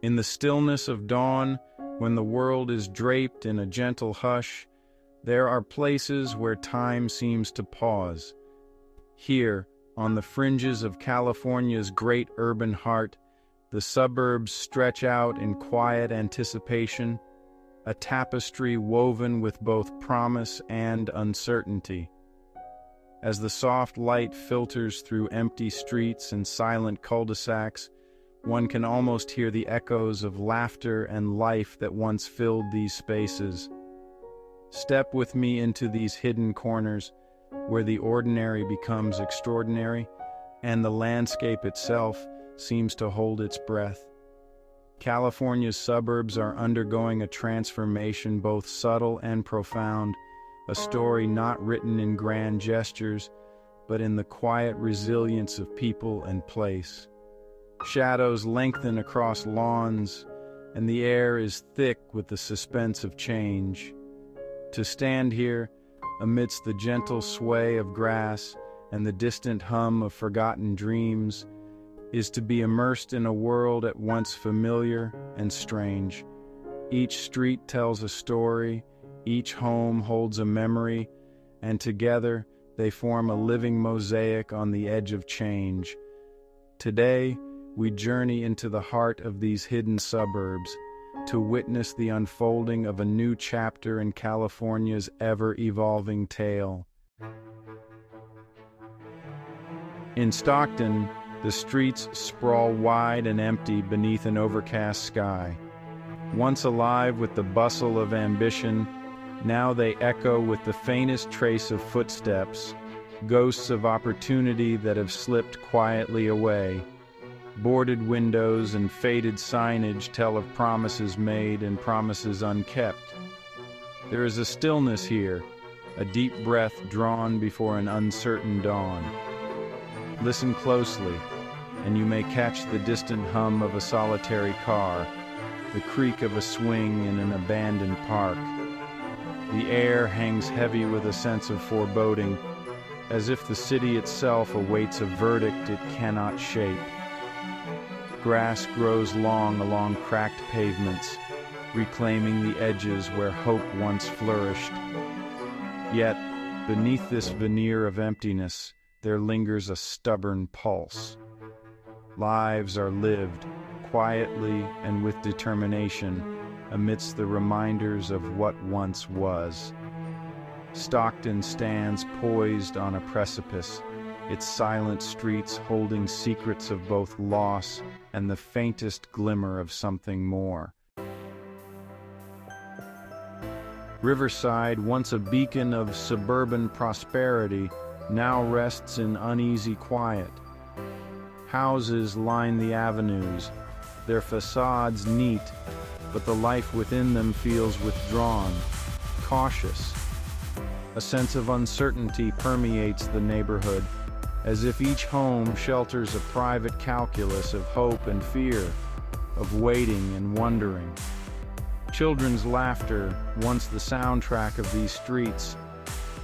In the stillness of dawn, when the world is draped in a gentle hush, there are places where time seems to pause. Here, on the fringes of California's great urban heart, the suburbs stretch out in quiet anticipation, a tapestry woven with both promise and uncertainty. As the soft light filters through empty streets and silent cul-de-sacs, one can almost hear the echoes of laughter and life that once filled these spaces. Step with me into these hidden corners, where the ordinary becomes extraordinary, and the landscape itself seems to hold its breath. California's suburbs are undergoing a transformation both subtle and profound, a story not written in grand gestures, but in the quiet resilience of people and place. Shadows lengthen across lawns, and the air is thick with the suspense of change. To stand here, amidst the gentle sway of grass and the distant hum of forgotten dreams, is to be immersed in a world at once familiar and strange. Each street tells a story, each home holds a memory, and together they form a living mosaic on the edge of change. Today, we journey into the heart of these hidden suburbs to witness the unfolding of a new chapter in California's ever-evolving tale. In Stockton, the streets sprawl wide and empty beneath an overcast sky. Once alive with the bustle of ambition, now they echo with the faintest trace of footsteps, ghosts of opportunity that have slipped quietly away. Boarded windows and faded signage tell of promises made and promises unkept. There is a stillness here, a deep breath drawn before an uncertain dawn. Listen closely, and you may catch the distant hum of a solitary car, the creak of a swing in an abandoned park. The air hangs heavy with a sense of foreboding, as if the city itself awaits a verdict it cannot shape. Grass grows long along cracked pavements, reclaiming the edges where hope once flourished. Yet, beneath this veneer of emptiness, there lingers a stubborn pulse. Lives are lived, quietly and with determination, amidst the reminders of what once was. Stockton stands poised on a precipice, its silent streets holding secrets of both loss and the faintest glimmer of something more. Riverside, once a beacon of suburban prosperity, now rests in uneasy quiet. Houses line the avenues, their facades neat, but the life within them feels withdrawn, cautious. A sense of uncertainty permeates the neighborhood, as if each home shelters a private calculus of hope and fear, of waiting and wondering. Children's laughter, once the soundtrack of these streets,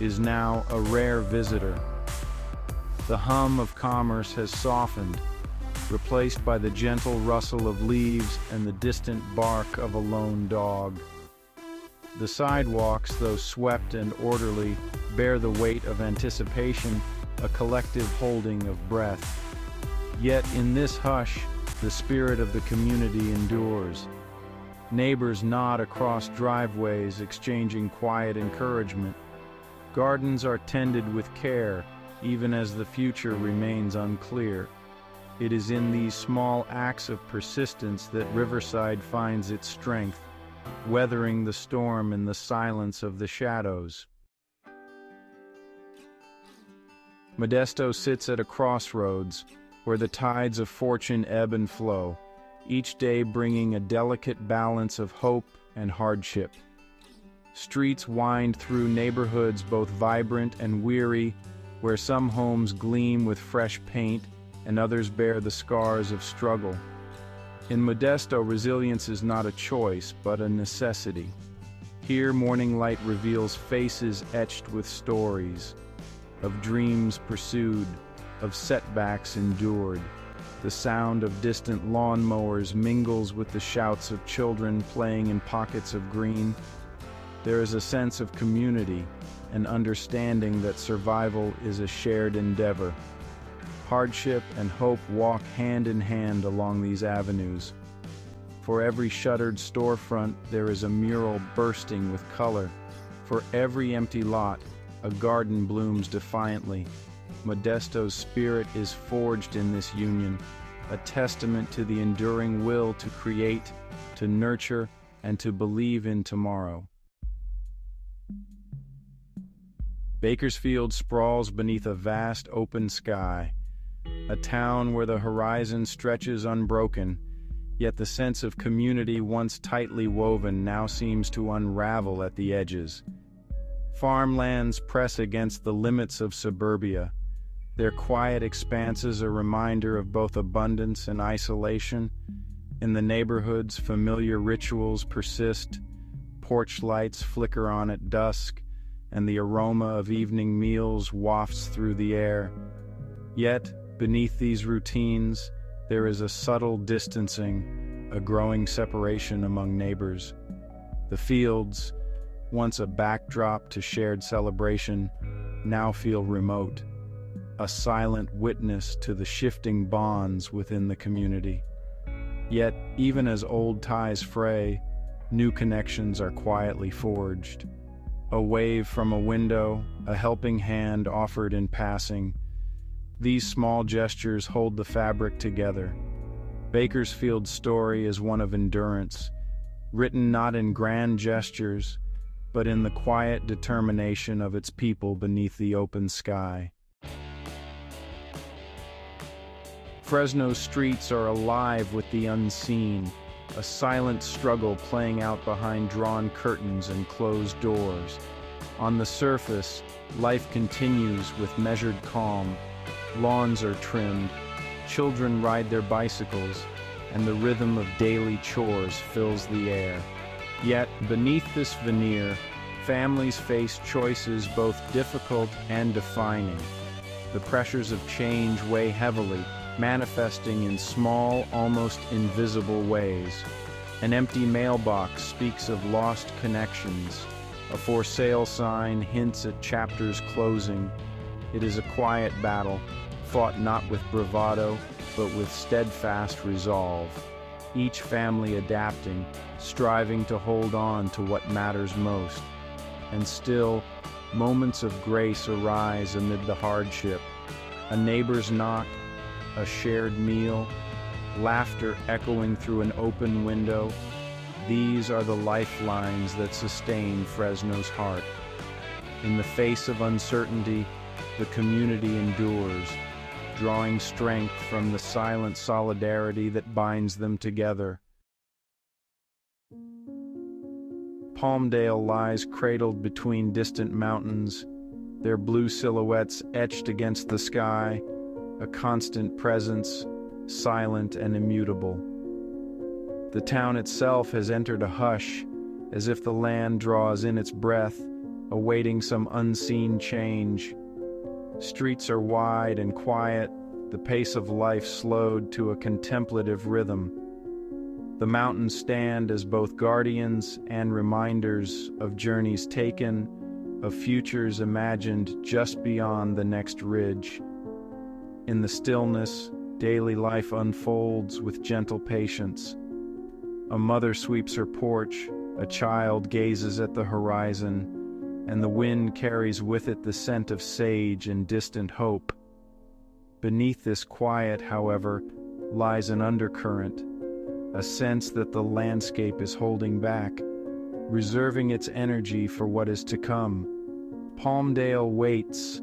is now a rare visitor. The hum of commerce has softened, replaced by the gentle rustle of leaves and the distant bark of a lone dog. The sidewalks, though swept and orderly, bear the weight of anticipation, a collective holding of breath. Yet in this hush, the spirit of the community endures. Neighbors nod across driveways, exchanging quiet encouragement. Gardens are tended with care, even as the future remains unclear. It is in these small acts of persistence that Riverside finds its strength, weathering the storm in the silence of the shadows. Modesto sits at a crossroads, where the tides of fortune ebb and flow, each day bringing a delicate balance of hope and hardship. Streets wind through neighborhoods both vibrant and weary, where some homes gleam with fresh paint and others bear the scars of struggle. In Modesto, resilience is not a choice, but a necessity. Here, morning light reveals faces etched with stories, of dreams pursued, of setbacks endured. The sound of distant lawnmowers mingles with the shouts of children playing in pockets of green. There is a sense of community, an understanding that survival is a shared endeavor. Hardship and hope walk hand in hand along these avenues. For every shuttered storefront, there is a mural bursting with color. For every empty lot, a garden blooms defiantly. Modesto's spirit is forged in this union, a testament to the enduring will to create, to nurture, and to believe in tomorrow. Bakersfield sprawls beneath a vast open sky, a town where the horizon stretches unbroken, yet the sense of community once tightly woven now seems to unravel at the edges. Farmlands press against the limits of suburbia, their quiet expanses a reminder of both abundance and isolation. In the neighborhoods, familiar rituals persist, porch lights flicker on at dusk, and the aroma of evening meals wafts through the air. Yet, beneath these routines, there is a subtle distancing, a growing separation among neighbors. The fields, once a backdrop to shared celebration, now feel remote, a silent witness to the shifting bonds within the community. Yet, even as old ties fray, new connections are quietly forged. A wave from a window, a helping hand offered in passing. These small gestures hold the fabric together. Bakersfield's story is one of endurance, written not in grand gestures, but in the quiet determination of its people beneath the open sky. Fresno's streets are alive with the unseen, a silent struggle playing out behind drawn curtains and closed doors. On the surface, life continues with measured calm. Lawns are trimmed, children ride their bicycles, and the rhythm of daily chores fills the air. Yet, beneath this veneer, families face choices both difficult and defining. The pressures of change weigh heavily, manifesting in small, almost invisible ways. An empty mailbox speaks of lost connections. A for sale sign hints at chapters closing. It is a quiet battle, fought not with bravado, but with steadfast resolve. Each family adapting, striving to hold on to what matters most. And still, moments of grace arise amid the hardship. A neighbor's knock, a shared meal, laughter echoing through an open window. These are the lifelines that sustain Fresno's heart. In the face of uncertainty, the community endures, drawing strength from the silent solidarity that binds them together. Palmdale lies cradled between distant mountains, their blue silhouettes etched against the sky, a constant presence, silent and immutable. The town itself has entered a hush, as if the land draws in its breath, awaiting some unseen change. Streets are wide and quiet, the pace of life slowed to a contemplative rhythm. The mountains stand as both guardians and reminders of journeys taken, of futures imagined just beyond the next ridge. In the stillness, daily life unfolds with gentle patience. A mother sweeps her porch, a child gazes at the horizon, and the wind carries with it the scent of sage and distant hope. Beneath this quiet, however, lies an undercurrent, a sense that the landscape is holding back, reserving its energy for what is to come. Palmdale waits,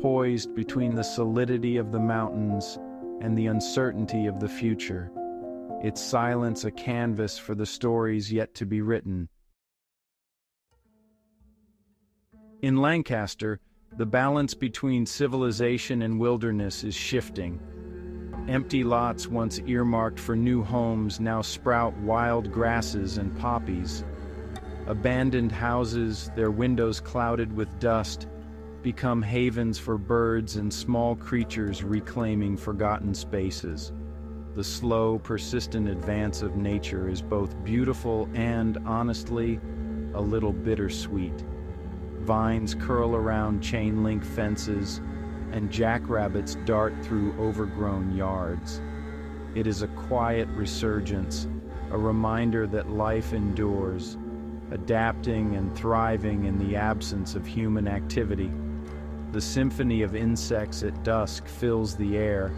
poised between the solidity of the mountains and the uncertainty of the future, its silence a canvas for the stories yet to be written. In Lancaster, the balance between civilization and wilderness is shifting. Empty lots once earmarked for new homes now sprout wild grasses and poppies. Abandoned houses, their windows clouded with dust, become havens for birds and small creatures reclaiming forgotten spaces. The slow, persistent advance of nature is both beautiful and, honestly, a little bittersweet. Vines curl around chain-link fences, and jackrabbits dart through overgrown yards. It is a quiet resurgence, a reminder that life endures, adapting and thriving in the absence of human activity. The symphony of insects at dusk fills the air,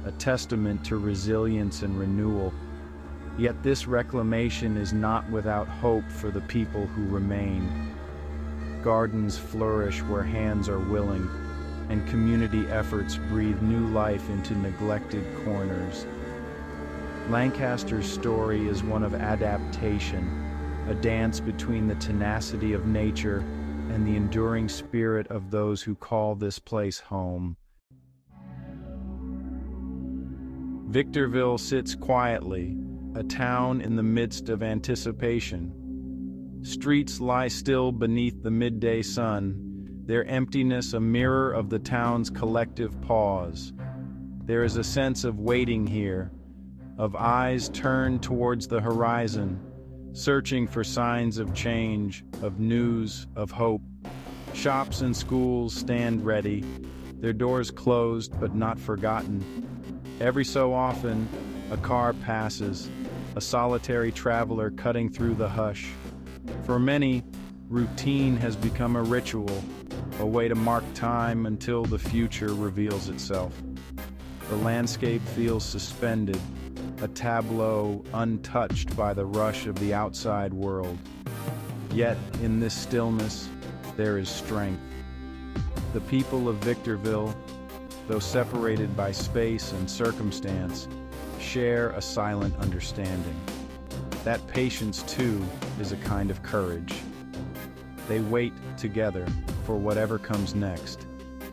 a testament to resilience and renewal. Yet this reclamation is not without hope for the people who remain. Gardens flourish where hands are willing, and community efforts breathe new life into neglected corners. Lancaster's story is one of adaptation, a dance between the tenacity of nature and the enduring spirit of those who call this place home. Victorville sits quietly, a town in the midst of anticipation. Streets lie still beneath the midday sun, their emptiness a mirror of the town's collective pause. There is a sense of waiting here, of eyes turned towards the horizon, searching for signs of change, of news, of hope. Shops and schools stand ready, their doors closed but not forgotten. Every so often, a car passes, a solitary traveler cutting through the hush. For many, routine has become a ritual, a way to mark time until the future reveals itself. The landscape feels suspended, a tableau untouched by the rush of the outside world. Yet, in this stillness, there is strength. The people of Victorville, though separated by space and circumstance, share a silent understanding. That patience, too, is a kind of courage. They wait together for whatever comes next,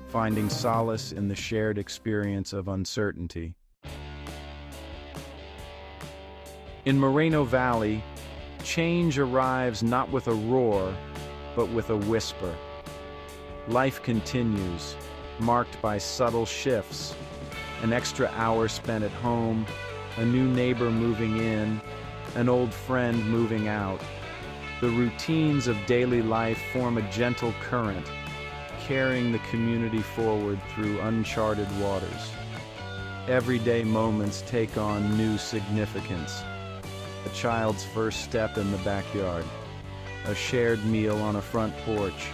finding solace in the shared experience of uncertainty. In Moreno Valley, change arrives not with a roar, but with a whisper. Life continues, marked by subtle shifts, an extra hour spent at home, a new neighbor moving in, an old friend moving out. The routines of daily life form a gentle current, carrying the community forward through uncharted waters. Everyday moments take on new significance. A child's first step in the backyard, a shared meal on a front porch,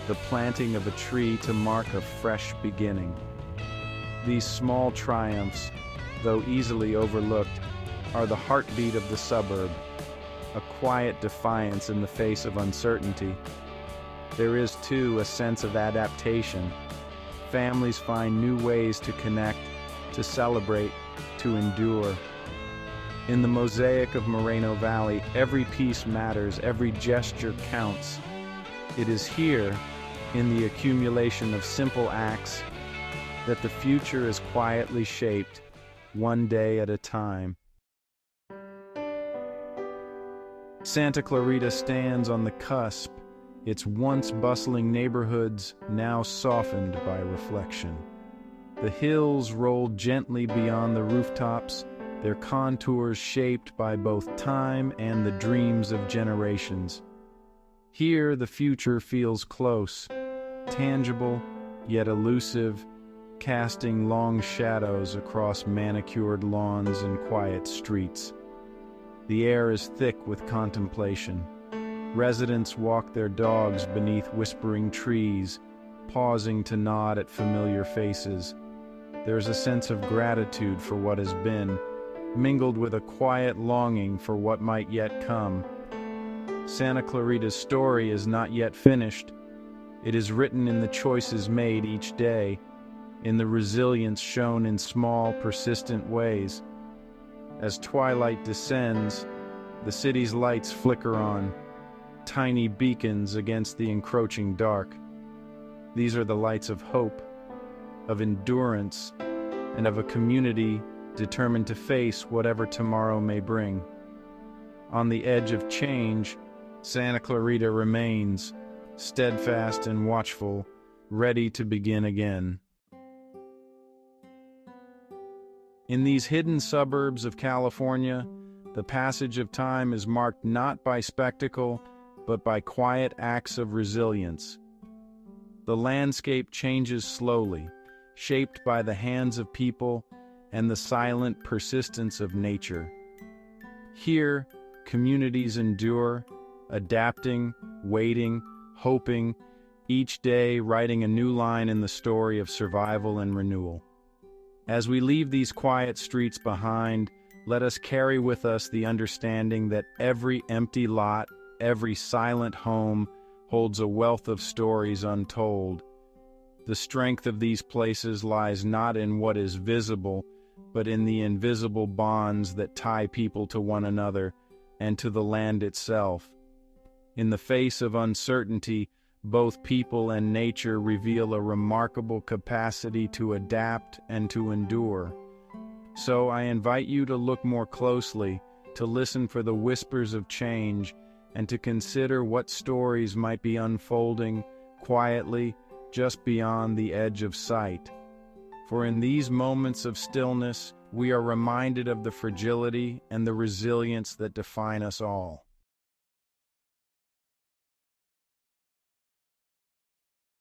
the planting of a tree to mark a fresh beginning. These small triumphs, though easily overlooked, are the heartbeat of the suburb, a quiet defiance in the face of uncertainty. There is, too, a sense of adaptation. Families find new ways to connect, to celebrate, to endure. In the mosaic of Moreno Valley, every piece matters, every gesture counts. It is here, in the accumulation of simple acts, that the future is quietly shaped, one day at a time. Santa Clarita stands on the cusp, its once bustling neighborhoods now softened by reflection. The hills roll gently beyond the rooftops, their contours shaped by both time and the dreams of generations. Here the future feels close, tangible, yet elusive, casting long shadows across manicured lawns and quiet streets. The air is thick with contemplation. Residents walk their dogs beneath whispering trees, pausing to nod at familiar faces. There's a sense of gratitude for what has been, mingled with a quiet longing for what might yet come. Santa Clarita's story is not yet finished. It is written in the choices made each day, in the resilience shown in small, persistent ways. As twilight descends, the city's lights flicker on, tiny beacons against the encroaching dark. These are the lights of hope, of endurance, and of a community determined to face whatever tomorrow may bring. On the edge of change, Santa Clarita remains, steadfast and watchful, ready to begin again. In these hidden suburbs of California, the passage of time is marked not by spectacle, but by quiet acts of resilience. The landscape changes slowly, shaped by the hands of people and the silent persistence of nature. Here, communities endure, adapting, waiting, hoping, each day writing a new line in the story of survival and renewal. As we leave these quiet streets behind, let us carry with us the understanding that every empty lot, every silent home, holds a wealth of stories untold. The strength of these places lies not in what is visible, but in the invisible bonds that tie people to one another and to the land itself. In the face of uncertainty, both people and nature reveal a remarkable capacity to adapt and to endure. So I invite you to look more closely, to listen for the whispers of change, and to consider what stories might be unfolding quietly just beyond the edge of sight. For in these moments of stillness, we are reminded of the fragility and the resilience that define us all.